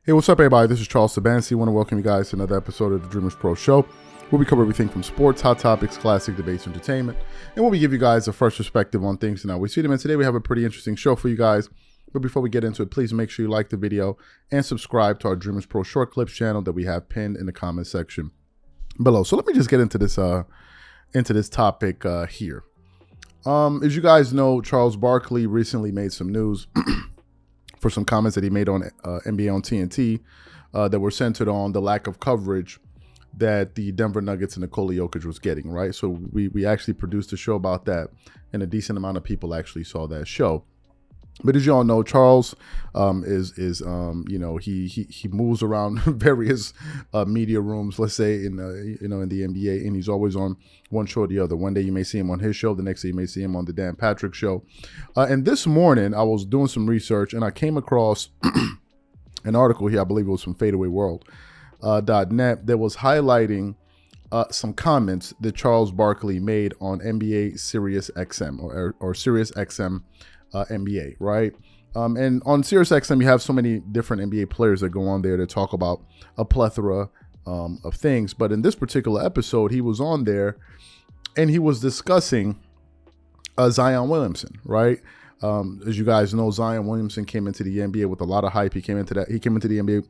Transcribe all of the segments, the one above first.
Hey, what's up, everybody? This is Charles Sabansi. I want to welcome you guys to another episode of the Dreamerspro Show, where we cover everything from sports, hot topics, classic debates, entertainment, and where we give you guys a fresh perspective on things and how we see them. And today we have a pretty interesting show for you guys. But before we get into it, please make sure you like the video and subscribe to our Dreamerspro Short Clips channel that we have pinned in the comment section below. So let me just get into this topic here. As you guys know, Charles Barkley recently made some news for some comments that he made on NBA on TNT that were centered on the lack of coverage that the Denver Nuggets and Nikola Jokic was getting, right? So we actually produced a show about that, and a decent amount of people actually saw that show. But as you all know, Charles he moves around various media rooms, let's say in the NBA, and he's always on one show or the other. One day you may see him on his show, the next day you may see him on the Dan Patrick show. And this morning I was doing some research and I came across an article here. I believe it was from FadeAwayWorld.net that was highlighting some comments that Charles Barkley made on NBA Sirius XM or Sirius XM. NBA, right? And on SiriusXM, you have so many different NBA players that go on there to talk about a plethora of things. But in this particular episode, he was on there and he was discussing Zion Williamson, right? As you guys know, Zion Williamson came into the NBA with a lot of hype. He came into the NBA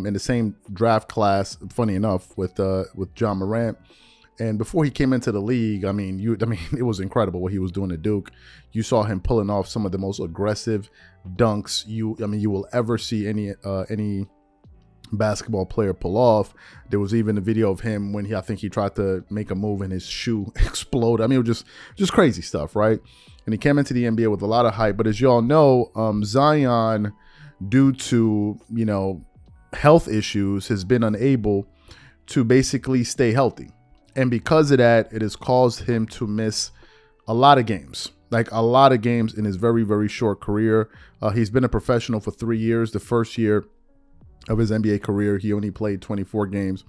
in the same draft class, funny enough, with John Morant. And before he came into the league, it was incredible what he was doing at Duke. You saw him pulling off some of the most aggressive dunks you will ever see any basketball player pull off. There was even a video of him when I think he tried to make a move and his shoe exploded. It was just crazy stuff, right? And he came into the NBA with a lot of hype. But as you all know, Zion, due to health issues, has been unable to basically stay healthy. And because of that, it has caused him to miss a lot of games, in his very, very short career. He's been a professional for 3 years. The first year of his NBA career, he only played 24 games.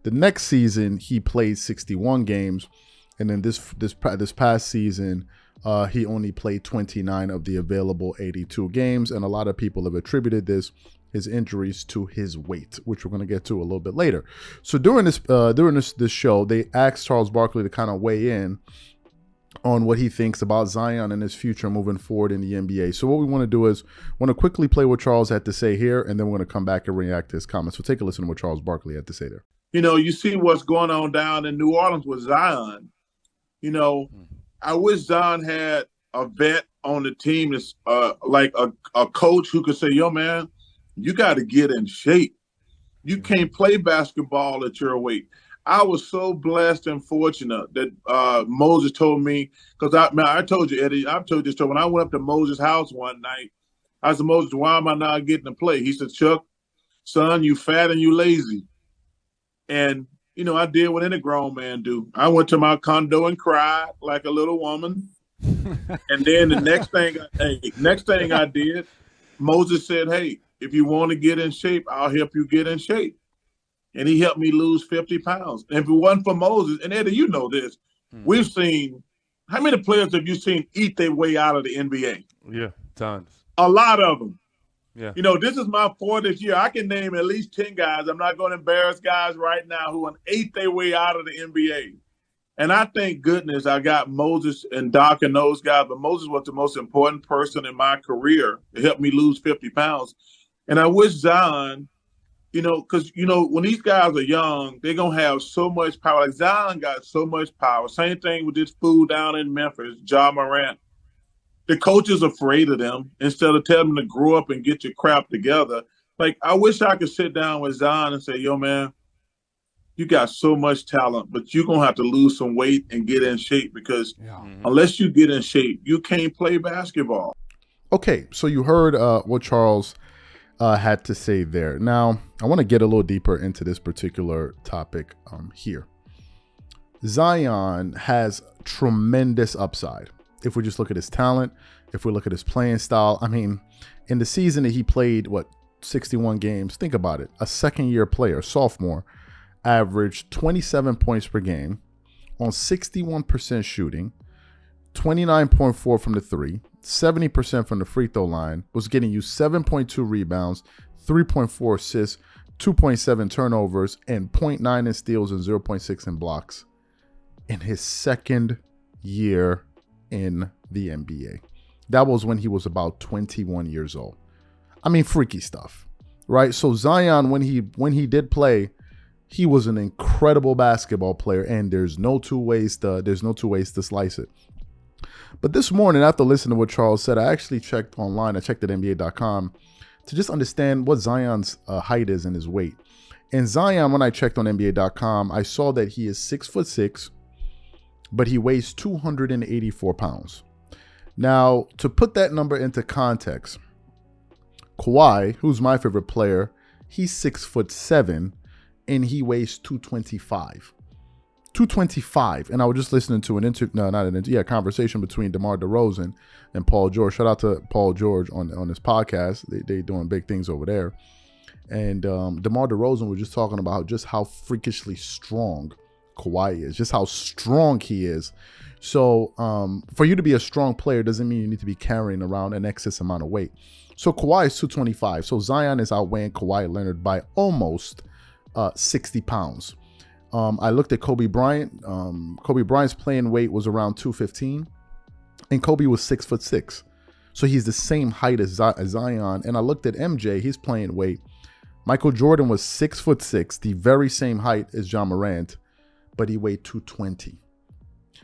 The next season, he played 61 games. And then this past season, he only played 29 of the available 82 games. And a lot of people have attributed his injuries to his weight, which we're going to get to a little bit later. So during this show, they asked Charles Barkley to kind of weigh in on what he thinks about Zion and his future moving forward in the NBA. So what we want to do is quickly play what Charles had to say here, and then we're going to come back and react to his comments. So take a listen to what Charles Barkley had to say there. You see what's going on down in New Orleans with Zion. I wish Zion had a vet on the team that's like a coach who could say, yo, man, you got to get in shape. You can't play basketball at your weight. I was so blessed and fortunate that Moses told me, because I told you, Eddie, I've told you this story. When I went up to Moses' house one night, I said, Moses, why am I not getting to play? He said, Chuck, son, you fat and you lazy. And, I did what any grown man do. I went to my condo and cried like a little woman. And then the next thing I did, Moses said, hey, if you want to get in shape, I'll help you get in shape. And he helped me lose 50 pounds. And if it wasn't for Moses, and Eddie, you know this, we've seen, how many players have you seen eat their way out of the NBA? Yeah, tons. A lot of them. Yeah. This is my 40th year. I can name at least 10 guys. I'm not going to embarrass guys right now who ate their way out of the NBA. And I thank goodness I got Moses and Doc and those guys, but Moses was the most important person in my career to help me lose 50 pounds. And I wish Zion, because, when these guys are young, they're going to have so much power. Like Zion got so much power. Same thing with this fool down in Memphis, John Morant. The coach is afraid of them instead of telling them to grow up and get your crap together. Like, I wish I could sit down with Zion and say, yo, man, you got so much talent, but you're going to have to lose some weight and get in shape because unless you get in shape, you can't play basketball. Okay, so you heard what Charles had to say there. Now, I want to get a little deeper into this particular topic here. Zion has tremendous upside. If we just look at his talent, if we look at his playing style, in the season that he played, 61 games, think about it. A second-year player, sophomore, averaged 27 points per game on 61% shooting, 29.4 from the three, 70% from the free throw line, was getting you 7.2 rebounds, 3.4 assists, 2.7 turnovers, and 0.9 in steals and 0.6 in blocks in his second year in the NBA. That was when he was about 21 years old. I mean, freaky stuff, right? So Zion, when he did play, he was an incredible basketball player, and there's no two ways to slice it. But this morning, after listening to what Charles said, I actually checked online. I checked at NBA.com to just understand what Zion's height is and his weight. And Zion, when I checked on NBA.com, I saw that he is 6'6", but he weighs 284 pounds. Now, to put that number into context, Kawhi, who's my favorite player, he's 6'7", and he weighs 225. 225. And I was just listening to a conversation between DeMar DeRozan and Paul George. Shout out to Paul George on this podcast. They doing big things over there. And DeMar DeRozan was just talking about just how freakishly strong Kawhi is, just how strong he is. So for you to be a strong player doesn't mean you need to be carrying around an excess amount of weight. So Kawhi is 225. So Zion is outweighing Kawhi Leonard by almost 60 pounds. I looked at Kobe Bryant. Kobe Bryant's playing weight was around 215, and Kobe was 6'6". So he's the same height as Zion. And I looked at MJ, his playing weight. Michael Jordan was 6'6", the very same height as John Morant, but he weighed 220.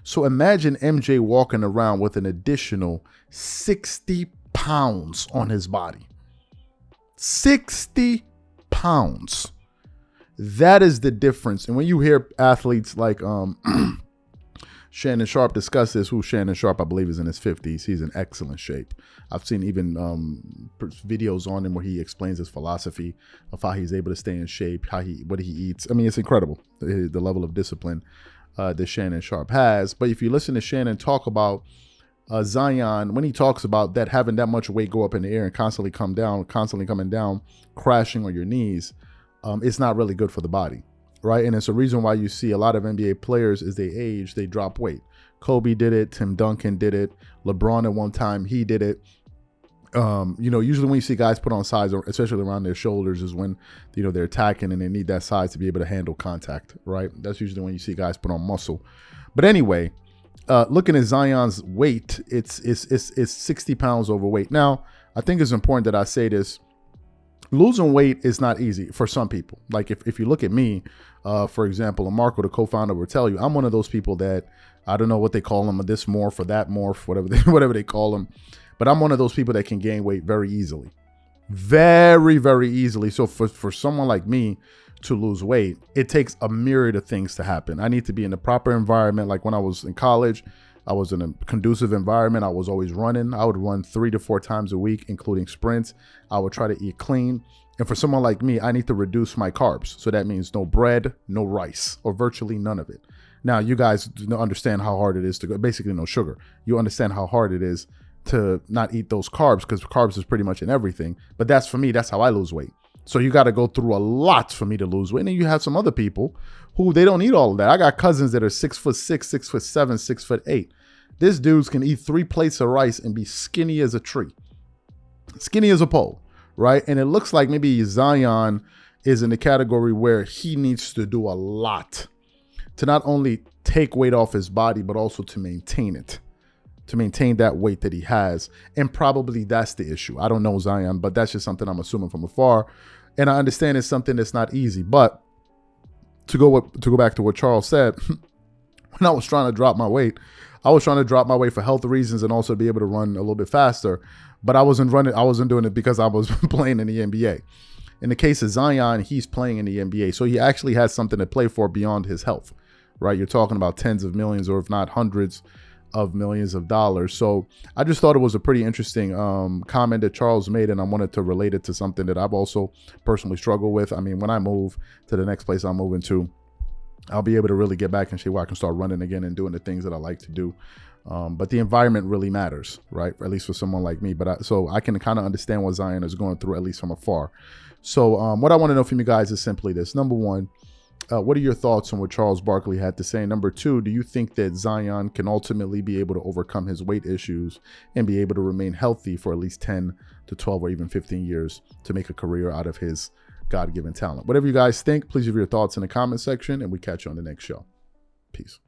So imagine MJ walking around with an additional 60 pounds on his body. 60 pounds. That is the difference. And when you hear athletes like Shannon Sharp discuss this, who Shannon Sharp, I believe, is in his 50s. He's in excellent shape. I've seen even videos on him where he explains his philosophy of how he's able to stay in shape, what he eats. I mean, it's incredible, the level of discipline that Shannon Sharp has. But if you listen to Shannon talk about Zion, when he talks about that, having that much weight go up in the air and constantly coming down, crashing on your knees, it's not really good for the body, right? And it's a reason why you see a lot of NBA players, as they age, they drop weight. Kobe did it. Tim Duncan did it. LeBron at one time, he did it. Usually when you see guys put on size, especially around their shoulders, is when, they're attacking and they need that size to be able to handle contact, right? That's usually when you see guys put on muscle. But anyway, looking at Zion's weight, it's 60 pounds overweight. Now, I think it's important that I say this. Losing weight is not easy for some people. Like if you look at me, for example, and Marco, the co-founder, will tell you, I'm one of those people that, I don't know what they call them, this morph or that morph, whatever they call them. But I'm one of those people that can gain weight very easily. Very, very easily. So for someone like me to lose weight, it takes a myriad of things to happen. I need to be in the proper environment. Like when I was in college, I was in a conducive environment. I was always running. I would run 3 to 4 times a week, including sprints. I would try to eat clean. And for someone like me, I need to reduce my carbs. So that means no bread, no rice, or virtually none of it. Now, you guys understand how hard it is to go, basically no sugar. You understand how hard it is to not eat those carbs, because carbs is pretty much in everything. But that's, for me, that's how I lose weight. So you got to go through a lot for me to lose weight. And then you have some other people who, they don't eat all of that. I got cousins that are 6'6", 6'7", 6'8". This dude can eat 3 plates of rice and be skinny as a tree, skinny as a pole, right? And it looks like maybe Zion is in the category where he needs to do a lot to not only take weight off his body, but also to maintain it, to maintain that weight that he has. And probably that's the issue. I don't know Zion, but that's just something I'm assuming from afar. And I understand it's something that's not easy. But to go back to what Charles said, when I was trying to drop my weight, I was trying to drop my weight for health reasons and also be able to run a little bit faster. But I wasn't doing it because I was playing in the NBA. In the case of Zion, he's playing in the NBA. So he actually has something to play for beyond his health, right? You're talking about tens of millions, or if not hundreds of millions of dollars. So I just thought it was a pretty interesting comment that Charles made, and I wanted to relate it to something that I've also personally struggled with. I mean, when I move to the next place I'm moving to, I'll be able to really get back and see where I can start running again and doing the things that I like to do. But the environment really matters, right? At least for someone like me. So I can kind of understand what Zion is going through, at least from afar. So what I want to know from you guys is simply this. Number one, what are your thoughts on what Charles Barkley had to say? Number two, do you think that Zion can ultimately be able to overcome his weight issues and be able to remain healthy for at least 10 to 12 or even 15 years to make a career out of his God-given talent. Whatever you guys think, please leave your thoughts in the comment section, and we catch you on the next show. Peace.